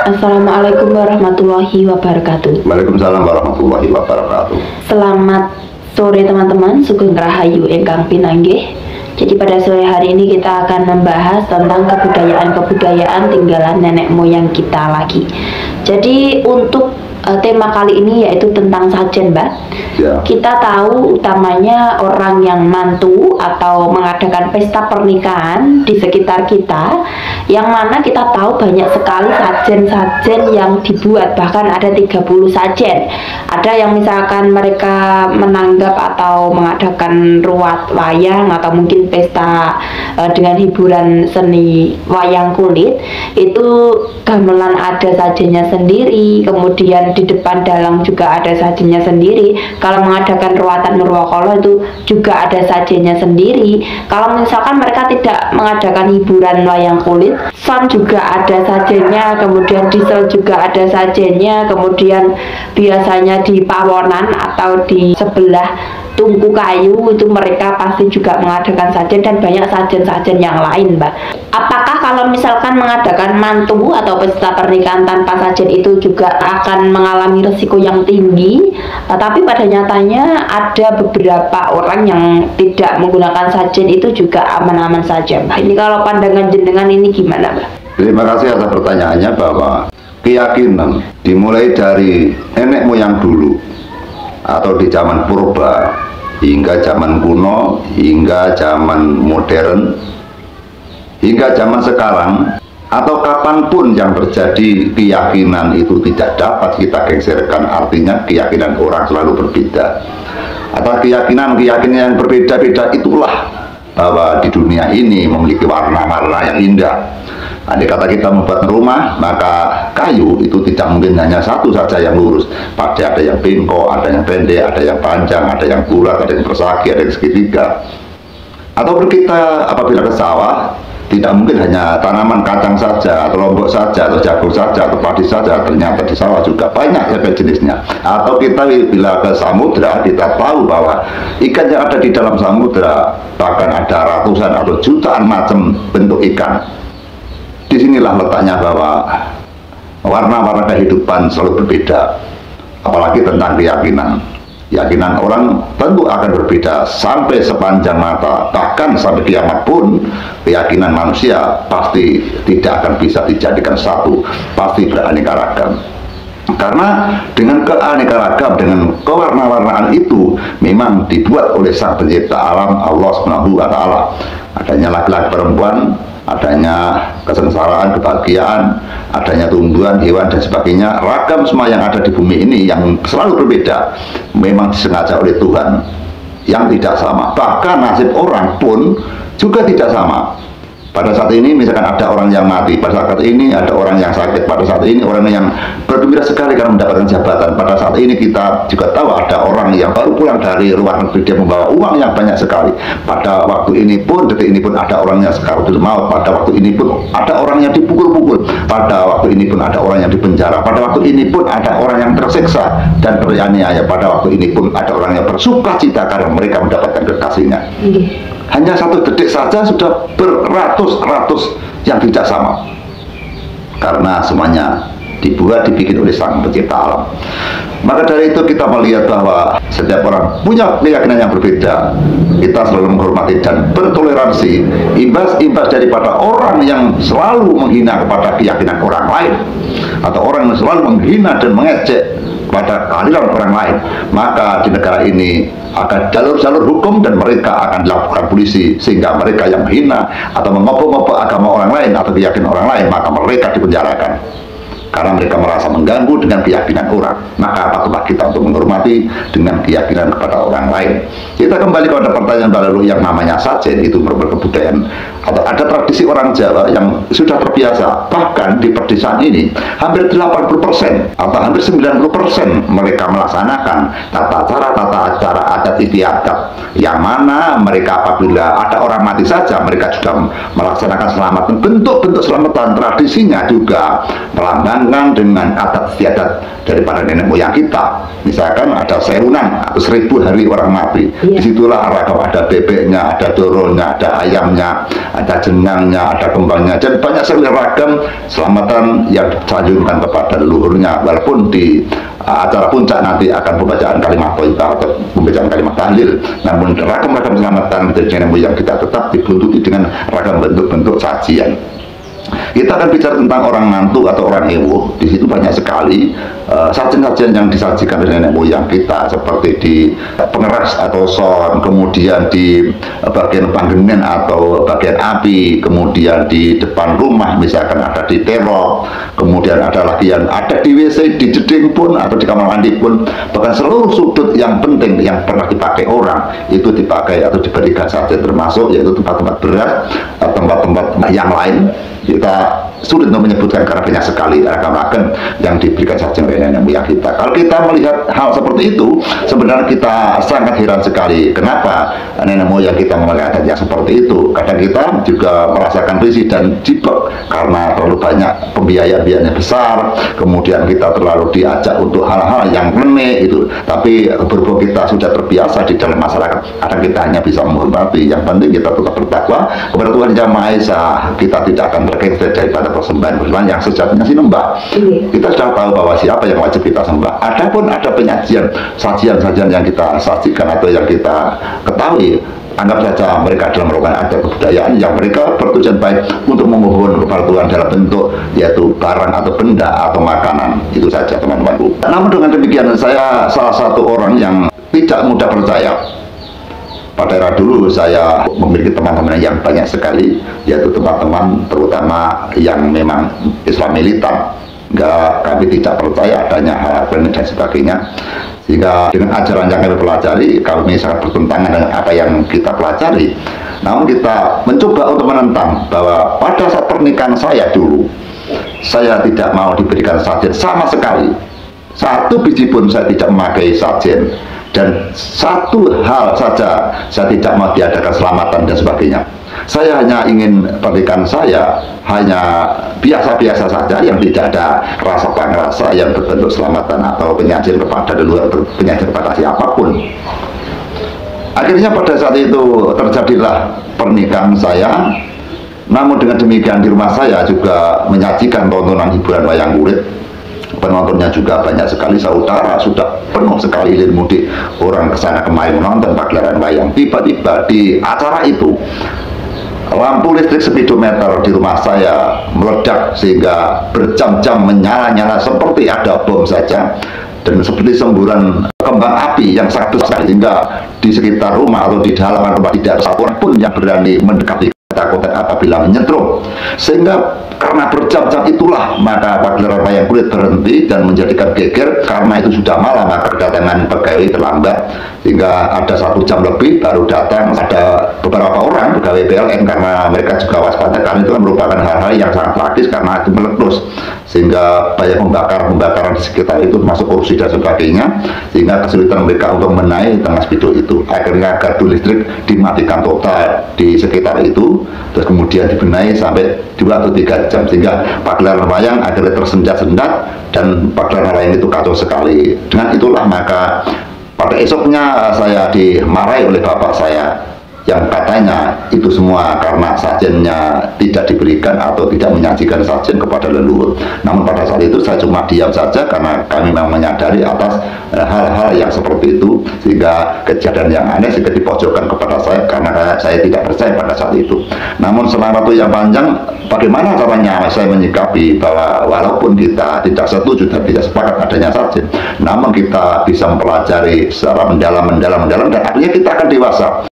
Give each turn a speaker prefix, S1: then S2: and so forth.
S1: Assalamualaikum warahmatullahi wabarakatuh.
S2: Waalaikumsalam warahmatullahi wabarakatuh.
S1: Selamat sore teman-teman, sugeng rahayu ingkang pinanggih. Jadi pada sore hari ini kita akan membahas tentang kebudayaan-kebudayaan tinggalan nenek moyang kita lagi. Jadi untuk tema kali ini yaitu tentang sajen, Mbak.
S2: Ya.
S1: Kita tahu utamanya orang yang mantu atau mengadakan pesta pernikahan di sekitar kita, yang mana kita tahu banyak sekali sajen-sajen yang dibuat, bahkan ada 30 sajen. Ada yang misalkan mereka menanggap atau mengadakan ruat wayang atau mungkin pesta dengan hiburan seni wayang kulit, itu gamelan ada sajennya sendiri, kemudian di depan dalang juga ada sajennya sendiri. Kalau mengadakan ruatan Nurwakala itu juga ada sajennya sendiri. Kalau misalkan mereka tidak mengadakan hiburan wayang kulit, son juga ada sajennya, kemudian diesel juga ada sajennya, kemudian biasanya di pawonan atau di sebelah tungku kayu itu mereka pasti juga mengadakan sajen, dan banyak sajen-sajen yang lain, Mbak. Apakah kalau misalkan mengadakan mantu atau pesta pernikahan tanpa sajen itu juga akan mengalami risiko yang tinggi? Tapi pada nyatanya ada beberapa orang yang tidak menggunakan sajen itu juga aman-aman saja, Mbak. Ini kalau pandangan jenengan ini gimana, Mbak?
S2: Terima kasih atas pertanyaannya, bahwa keyakinan dimulai dari nenek moyang dulu atau di zaman purba hingga zaman kuno, hingga zaman modern, hingga zaman sekarang, atau kapanpun yang terjadi, keyakinan itu tidak dapat kita geserkan. Artinya keyakinan orang selalu berbeda, atau keyakinan-keyakinan yang berbeda-beda itulah bahwa di dunia ini memiliki warna-warna yang indah. Andai kata kita membuat rumah, maka kayu itu tidak mungkin hanya satu saja yang lurus. Pasti ada yang bengkok, ada yang pendek, ada yang panjang, ada yang bulat, ada yang persegi, ada yang segitiga. Ataupun kita apabila ke sawah, tidak mungkin hanya tanaman kacang saja, atau lombok saja, atau jagung saja, atau padi saja. Ternyata di sawah juga banyak jenisnya. Atau kita bila ke samudra, kita tahu bahwa ikan yang ada di dalam samudra bahkan ada ratusan atau jutaan macam bentuk ikan. Disinilah letaknya bahwa warna-warna kehidupan selalu berbeda, apalagi tentang keyakinan. Keyakinan orang tentu akan berbeda sampai sepanjang mata, bahkan sampai kiamat pun keyakinan manusia pasti tidak akan bisa dijadikan satu, pasti beraneka ragam. Karena dengan keanekaragam, dengan kewarna-warnaan itu memang dibuat oleh Sang Pencipta alam, Allah Subhanahu wa Ta'ala. Adanya laki-laki perempuan, adanya kesengsaraan, kebahagiaan, adanya tumbuhan, hewan, dan sebagainya. Ragam semua yang ada di bumi ini yang selalu berbeda memang disengaja oleh Tuhan, yang tidak sama. Bahkan nasib orang pun juga tidak sama. Pada saat ini misalkan ada orang yang mati, pada saat ini ada orang yang sakit, pada saat ini orang yang bergembira sekali karena mendapatkan jabatan. Pada saat ini kita juga tahu ada orang yang baru pulang dari luar negeri, dia membawa uang yang banyak sekali. Pada waktu ini pun, detik ini pun ada orang yang sekaratul maut. Pada waktu ini pun ada orang yang dipukul-pukul. Pada waktu ini pun ada orang yang dipenjara. Pada waktu ini pun ada orang yang tersiksa dan teraniaya. Pada waktu ini pun ada orang yang bersuka cita karena mereka mendapatkan kekasihnya. Hanya satu detik saja sudah beratus-ratus yang tidak sama, karena semuanya dibikin oleh Sang Pencipta alam. Maka dari itu kita melihat bahwa setiap orang punya keyakinan yang berbeda. Kita selalu menghormati dan bertoleransi imbas-imbas daripada orang yang selalu menghina kepada keyakinan orang lain, atau orang yang selalu menghina dan mengejek pada keadilan orang lain. Maka di negara ini akan jalur-jalur hukum, dan mereka akan dilakukan polisi, sehingga mereka yang menghina atau mengobok-ngobok agama orang lain atau keyakinan orang lain, maka mereka dipenjarakan karena mereka merasa mengganggu dengan keyakinan orang. Maka patutlah kita untuk menghormati dengan keyakinan kepada orang lain. Kita kembali kepada pertanyaan lalu, yang namanya sajen itu merupakan kebudayaan atau ada tradisi orang Jawa yang sudah terbiasa. Bahkan di pedesaan ini hampir 80% atau hampir 90% mereka melaksanakan tata cara adat istiadat, yang mana mereka apabila ada orang mati saja mereka juga melaksanakan selamatan, bentuk-bentuk selamatan. Tradisinya juga melambangkan dengan adat istiadat daripada nenek moyang kita. Misalkan ada sewunan atau 1000 hari orang mati, disitulah ragam, ada bebeknya, ada dorolnya, ada ayamnya, ada jenangnya, ada kembangnya, dan banyak sekali ragam selamatan yang disanjungkan kepada leluhurnya. Walaupun di acara puncak nanti akan pembacaan kalimat thayyibah atau pembacaan kalimat tahlil, namun ragam-ragam selamatan dari nenek moyang kita tetap dibuntuti dengan ragam bentuk-bentuk sajian. Kita akan bicara tentang orang mantu atau orang ewo. Di situ banyak sekali sajian-sajian yang disajikan oleh nenek moyang kita, seperti di pengeras atau son, kemudian di bagian panggengan atau bagian api, kemudian di depan rumah misalkan ada di terok, kemudian ada lagi yang ada di WC, di jeding pun atau di kamar mandi pun, bahkan seluruh sudut yang penting yang pernah dipakai orang itu dipakai atau diberikan sajian, termasuk yaitu tempat-tempat berat, tempat-tempat yang lain. Kita sulit untuk menyebutkan karena banyak sekali ragam-ragam yang diberikan sajian oleh nenek moyang kita. Kalau kita melihat hal seperti itu, sebenarnya kita sangat heran sekali kenapa nenek moyang kita memakai adat yang seperti itu. Kadang kita juga merasakan risih dan jibak karena terlalu banyak pembiayaan-biayanya besar, kemudian kita terlalu diajak untuk hal-hal yang remeh itu. Tapi berhubung kita sudah terbiasa di dalam masyarakat, kadang kita hanya bisa menghormati. Yang penting kita tetap bertakwa kepada Tuhan Yang Maha Esa. Kita tidak akan terkait daripada persembahan yang sejatinya sinembah. Kita sudah tahu bahwa siapa yang wajib kita sembah. Adapun ada penyajian, sajian-sajian yang kita sajikan atau yang kita ketahui, anggap saja mereka adalah merupakan adat kebudayaan yang mereka bertujuan baik untuk memohon kepada Tuhan dalam bentuk yaitu barang atau benda atau makanan. Itu saja teman-temanku. Namun dengan demikian, saya salah satu orang yang tidak mudah percaya. Pada era dulu saya memiliki teman-teman yang banyak sekali, yaitu teman-teman terutama yang memang Islam militan. Kami tidak percaya adanya hal klinik dan sebagainya, sehingga dengan ajaran yang kami pelajari, kami sangat bertentangan dengan apa yang kita pelajari. Namun kita mencoba untuk menentang bahwa pada saat pernikahan saya dulu, saya tidak mau diberikan sajian sama sekali. Satu biji pun saya tidak memakai sajian. Dan satu hal saja saya tidak mau diadakan selamatan dan sebagainya. Saya hanya ingin pernikahan saya hanya biasa-biasa saja, yang tidak ada rasa pangrasa yang berbentuk selamatan atau penyajian kepada leluhur atau penyajian kepada siapapun. Akhirnya pada saat itu terjadilah pernikahan saya. Namun dengan demikian di rumah saya juga menyajikan tontonan hiburan wayang kulit. Penontonnya juga banyak sekali, saudara sudah penuh sekali hilir mudik, orang kesana kemari menonton pagelaran wayang. Tiba-tiba di acara itu lampu listrik speedometer di rumah saya meledak sehingga berjam-jam menyala-nyala seperti ada bom saja, dan seperti semburan kembang api yang sangat besar, sehingga di sekitar rumah atau di halaman rumah tidak ada satu orang pun yang berani mendekati takut apabila menyetrum. Sehingga karena berjam-jam itulah maka pagelaran wayang kulit berhenti dan menjadikan geger. Karena itu sudah malam, maka kedatangan pegawai terlambat, sehingga ada 1 jam lebih baru datang. Ada beberapa orang pegawai PLN karena mereka juga waspada, karena itu merupakan hal-hal yang sangat tragis karena itu meletus, sehingga banyak pembakaran di sekitar itu, masuk kursi dan sebagainya, sehingga kesulitan mereka untuk menaik tengah spidol itu. Akhirnya gardu listrik dimatikan total di sekitar itu, terus kemudian dibenahi sampai 2 atau 3 jam, sehingga pagelaran wayang akhirnya tersendat-sendat dan pagelaran wayang itu kacau sekali. Dengan itulah maka pada esoknya saya dimarahi oleh bapak saya yang katanya itu semua karena sajiannya tidak diberikan atau tidak menyajikan sajian kepada leluhur. Namun pada saat itu saya cuma diam saja karena kami memang menyadari atas hal-hal yang seperti itu, sehingga kejadian yang aneh sehingga dipojokkan kepada saya karena saya tidak percaya pada saat itu. Namun selama waktu yang panjang, bagaimana caranya saya menyikapi bahwa walaupun kita tidak setuju dan tidak sepakat adanya sajian, namun kita bisa mempelajari secara mendalam dan akhirnya kita akan dewasa.